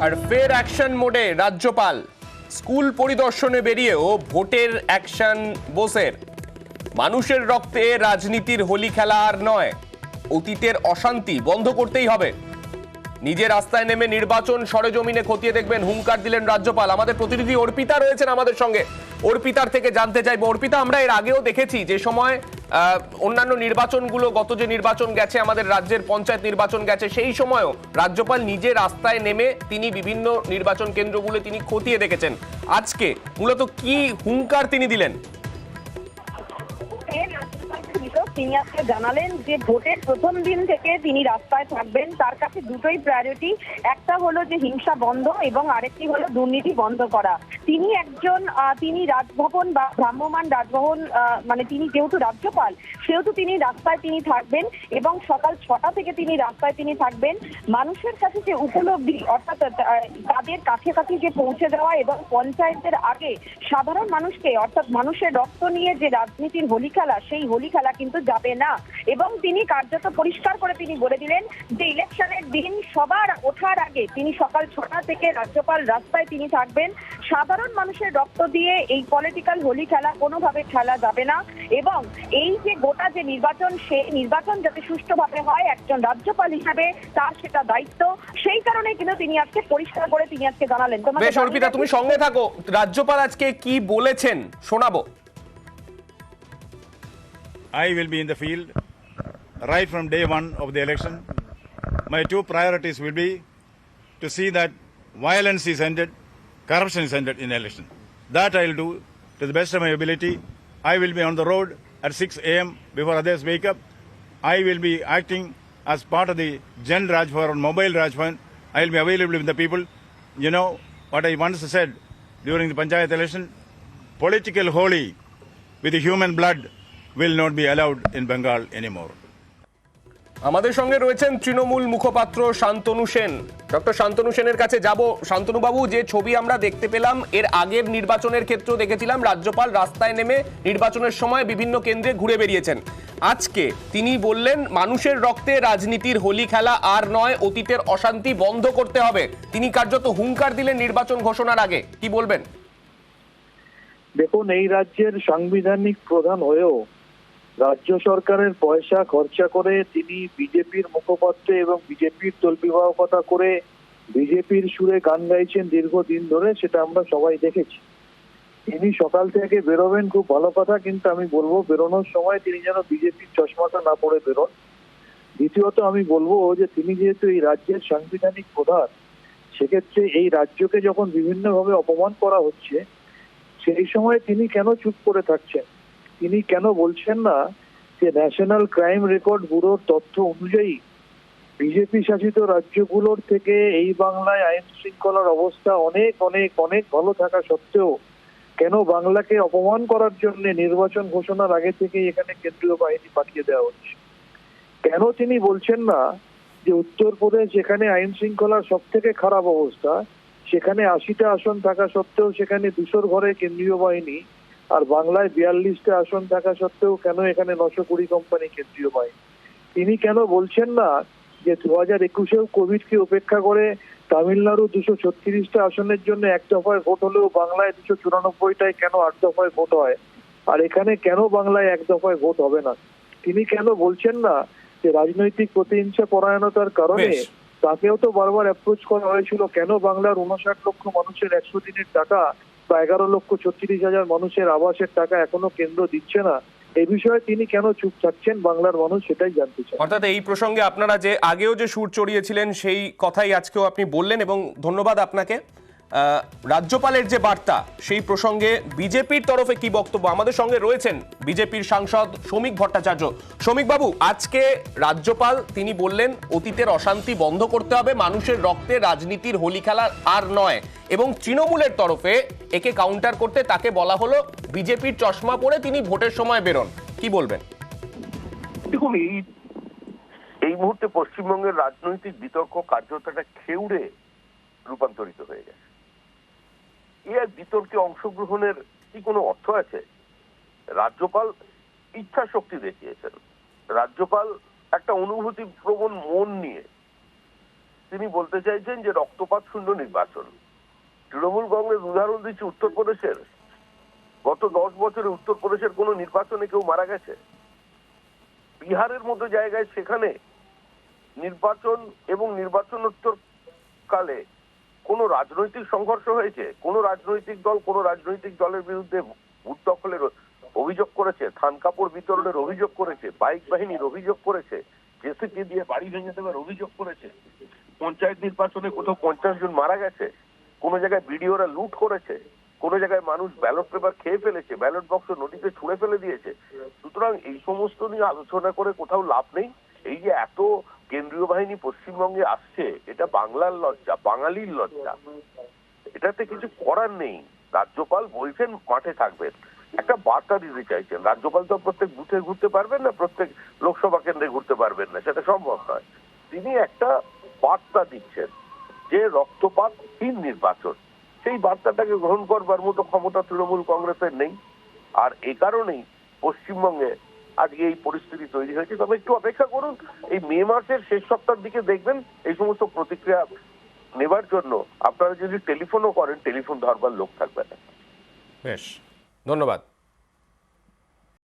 আর ফের অ্যাকশন মোডে রাজ্যপাল, স্কুল পরিদর্শনে বেরিয়েও ভোটের অ্যাকশন বোসের। মানুষের রক্তে রাজনীতির হোলি খেলা আর নয়, অতীতের অশান্তি বন্ধ করতেই হবে। নিজের রাস্তায় নেমে নির্বাচন সরেজমিনে খতিয়ে দেখবেন হুঙ্কার দিলেন রাজ্যপাল। আমাদের প্রতিনিধি অর্পিতা রয়েছেন আমাদের সঙ্গে, অর্পিতার থেকে জানতে চাইবো। অর্পিতা, আমরা এর আগেও দেখেছি যে সময় অন্যান্য নির্বাচনগুলো, গত যে নির্বাচন গেছে, আমাদের রাজ্যের পঞ্চায়েত নির্বাচন গেছে, সেই সময়ও রাজ্যপাল নিজে রাস্তায় নেমে তিনি বিভিন্ন নির্বাচন কেন্দ্রগুলো তিনি খতিয়ে দেখেছেন। আজকে মূলত কি হুঙ্কার তিনি দিলেন? তিনি আজকে জানালেন যে ভোটের প্রথম দিন থেকে তিনি রাস্তায় থাকবেন। তার কাছে দুটোই প্রায়োরিটি, একটা হলো যে হিংসা বন্ধ এবং আরেকটি হলো দুর্নীতি বন্ধ করা। তিনি রাজভবন বা ভ্রাম্যমাণ রাজভবন, মানে তিনি যেহেতু রাজ্যপাল সেহেতু তিনি রাস্তায় তিনি থাকবেন এবং সকাল 6টা থেকে তিনি রাস্তায় তিনি থাকবেন। মানুষের কাছে যে উপলব্ধি, অর্থাৎ তাদের কাছাকাছি যে পৌঁছে দেওয়া এবং পঞ্চায়েতের আগে সাধারণ মানুষকে, অর্থাৎ মানুষের রক্ত নিয়ে যে রাজনীতির হোলি খেলা, সেই হোলি খেলা কিন্তু যাবে না। এবং তিনি কার্যত পরিষ্কার করে তিনি বলে দিলেন যে ইলেকশনের দিন সবার ওঠার আগে তিনি সকাল 6টা থেকে রাজ্যপাল রাস্তায় তিনি থাকবেন। সাধারণ মানুষের রক্ত দিয়ে এই পলিটিক্যাল হোলি খেলা কোনোভাবে খেলা যাবে না এবং এই যে গোটা যে নির্বাচন, সেই নির্বাচন যাতে সুষ্ঠুভাবে হয়, একজন রাজ্যপাল হিসাবে তার সেটা দায়িত্ব। সেই কারণে কিন্তু তিনি আজকে পরিষ্কার করে তিনি আজকে জানালেন। বেশ অর্পিতা, তুমি সঙ্গে থাকো। রাজ্যপাল আজকে কি বলেছেন শোনাবো। I will be in the field right from day one of the election. My two priorities will be to see that violence is ended, corruption is ended in election. That I will do to the best of my ability. I will be on the road at 6 a.m. before others wake up. I will be acting as part of the Gen Rajbhavan or Mobile Rajbhavan. I will be available with the people. You know what I once said during the Panchayat election? Political holy with the human blood will not be allowed in Bengal anymore. আমাদের সঙ্গে রয়েছেন তৃণমূল মুখপাত্র Shantanu Sen. Doctor Shantanu সেনের কাছে যাব। শান্তনু বাবু, যে ছবি আমরা দেখতে পেলাম এর আগের নির্বাচনের ক্ষেত্রেও দেখেছিলাম, রাজ্যপাল রাস্তায় নেমে নির্বাচনের সময় বিভিন্ন কেন্দ্রে ঘুরে বেরিয়েছেন। আজকে তিনি বললেন মানুষের রক্তে রাজনীতির হোলি খেলা আর নয়, অতীতের অশান্তি বন্ধ করতে হবে। তিনি কার্যত হুঙ্কার দিলেন নির্বাচন ঘোষণার আগে। কি বলবেন? দেখুন, এই রাজ্যের সাংবিধানিক প্রধান হয়েও রাজ্য সরকারের পয়সা খরচা করে তিনি বিজেপির মুখপাত্র এবং বিজেপির তল্পিবাহকতা করে বিজেপির সুরে গান গাইছেন দীর্ঘদিন ধরে, সেটা আমরা সবাই দেখেছি। তিনি সকাল থেকে বেরোবেন, খুব ভালো কথা, কিন্তু আমি বলবো বেরোনোর সময় তিনি যেন বিজেপির চশমাটা না পরে বেরোন। দ্বিতীয়ত আমি বলবো যে তিনি যেহেতু এই রাজ্যের সাংবিধানিক প্রধান, সেক্ষেত্রে এই রাজ্যকে যখন বিভিন্নভাবে অপমান করা হচ্ছে, সেই সময় তিনি কেন চুপ করে থাকছেন? তিনি কেন বলছেন না যে ন্যাশনাল ক্রাইম রেকর্ড ব্যুরোর তথ্য অনুযায়ী বিজেপি শাসিত রাজ্যগুলোর থেকে এই বাংলায় আইন শৃঙ্খলার অবস্থা অনেক অনেক অনেক ভালো থাকা সত্ত্বেও কেন বাংলাকে অপমান করার জন্য নির্বাচন ঘোষণার আগে থেকেই এখানে কেন্দ্রীয় বাহিনী পাঠিয়ে দেওয়া হচ্ছে? কেন তিনি বলছেন না যে উত্তরপ্রদেশ, যেখানে আইন শৃঙ্খলার সব থেকে খারাপ অবস্থা, সেখানে 80টা আসন থাকা সত্ত্বেও সেখানে 200 ঘরে কেন্দ্রীয় বাহিনী, আর বাংলায় 42টা আসন থাকা সত্ত্বেও কেন এখানে 920 কোম্পানি কেন্দ্রীয় বাহিনী? তিনি কেন বলছেন না যে 2021-এও কোভিডকে উপেক্ষা করে তামিলনাড়ু 236টা আসনের জন্য এক দফায় ভোট হলেও বাংলায় 294টায় কেন 8 দফায় ভোট হয়, আর এখানে কেন বাংলায় এক দফায় ভোট হবে না? তিনি কেন বলছেন না যে রাজনৈতিক প্রতিহিংসা পরায়ণতার কারণে তাকেও তো বারবার অ্যাপ্রোচ করা হয়েছিল, কেন বাংলার 59 লক্ষ মানুষের 100 দিনের টাকা বা 11,36,000 মানুষের আবাসের টাকা এখনো কেন্দ্র দিচ্ছে না? এই বিষয়ে তিনি কেন চুপ থাকছেন, বাংলার মানুষ সেটাই জানতে চায়। অর্থাৎ এই প্রসঙ্গে আপনারা যে আগেও যে সুর চড়িয়েছিলেন সেই কথাই আজকেও আপনি বললেন, এবং ধন্যবাদ আপনাকে। রাজ্যপালের যে বার্তা, সেই প্রসঙ্গে বিজেপির তরফে কি বক্তব্য? আমাদের সঙ্গে রয়েছেন বিজেপির সাংসদ শ্রমিক ভট্টাচার্য। শ্রমিক বাবু, আজকে রাজ্যপাল তিনি বললেন অতীতের অশান্তি বন্ধ করতে হবে, মানুষের রক্তে রাজনীতির হোলি খেলা আর নয়, এবং তৃণমূলের তরফে একে কাউন্টার করতে তাকে বলা হলো বিজেপির চশমা পরে তিনি ভোটের সময় বেরোন। কি বলবেন? দেখুন, এই মুহূর্তে পশ্চিমবঙ্গের রাজনৈতিক বিতর্ক কার্যত একটা খেউড়ে রূপান্তরিত হয়ে গেছে। এর বিতর্কে অংশগ্রহণের কি কোনো অর্থ আছে? রাজ্যপাল ইচ্ছা শক্তি দেখিয়েছেন। রাজ্যপাল একটা অনুভূতি প্রবণ মন নিয়ে তিনি বলতে চাইছেন যে রক্তপাত শূন্য নির্বাচন। তৃণমূল কংগ্রেস উদাহরণ দিচ্ছে উত্তরপ্রদেশের। গত 10 বছরে উত্তরপ্রদেশের কোনো নির্বাচনে কেউ মারা গেছে? বিহারের মতো জায়গায় সেখানে নির্বাচন এবং নির্বাচনোত্তর কালে কোনো রাজনৈতিক সংঘর্ষ হয়েছে? কোন রাজনৈতিক দল কোন রাজনৈতিক দলের বিরুদ্ধে ভোট দখলের অভিযোগ করেছে, থান কাপড় বিতরণের অভিযোগ করেছে, বাইক বাহিনীর অভিযোগ করেছে, জেসিপি দিয়ে বাড়ি ভেঙে দেওয়ার অভিযোগ করেছে? পঞ্চায়েত নির্বাচনে কোথাও 50 জন মারা গেছে? কোন জায়গায় বিডিওরা লুট করেছে? কোন জায়গায় মানুষ ব্যালট পেপার খেয়ে ফেলেছে, ব্যালট বক্স নদীতে ছুঁড়ে ফেলে দিয়েছে? সুতরাং এই সমস্ত নিয়ে আলোচনা করে কোথাও লাভ নেই। এই যে এত কেন্দ্রীয় বাহিনী পশ্চিমবঙ্গে আসছে, এটা বাংলার লজ্জা, বাঙালির লজ্জা। এটাতে কিছু করার নেই। রাজ্যপাল বলছেন মাঠে থাকবেন, একটা বার্তা দিতে চাইছেন। রাজ্যপাল তো প্রত্যেক বুথে ঘুরতে পারবেন না, প্রত্যেক লোকসভা কেন্দ্রে ঘুরতে পারবেন না, সেটা সম্ভব নয়। তিনি একটা বার্তা দিচ্ছেন যে রক্তপাতহীন নির্বাচন। সেই বার্তাটাকে গ্রহণ করবার মতো ক্ষমতা তৃণমূল কংগ্রেসের নেই। আর এ কারণেই পশ্চিমবঙ্গে আজকে এই পরিস্থিতি তৈরি হয়েছে। তবে একটু অপেক্ষা করুন, এই মে মাসের শেষ সপ্তাহের দিকে দেখবেন এই সমস্ত প্রতিক্রিয়া নেবার জন্য আপনারা যদি টেলিফোনও করেন, টেলিফোন ধরবার লোক থাকবে না। বেশ, ধন্যবাদ।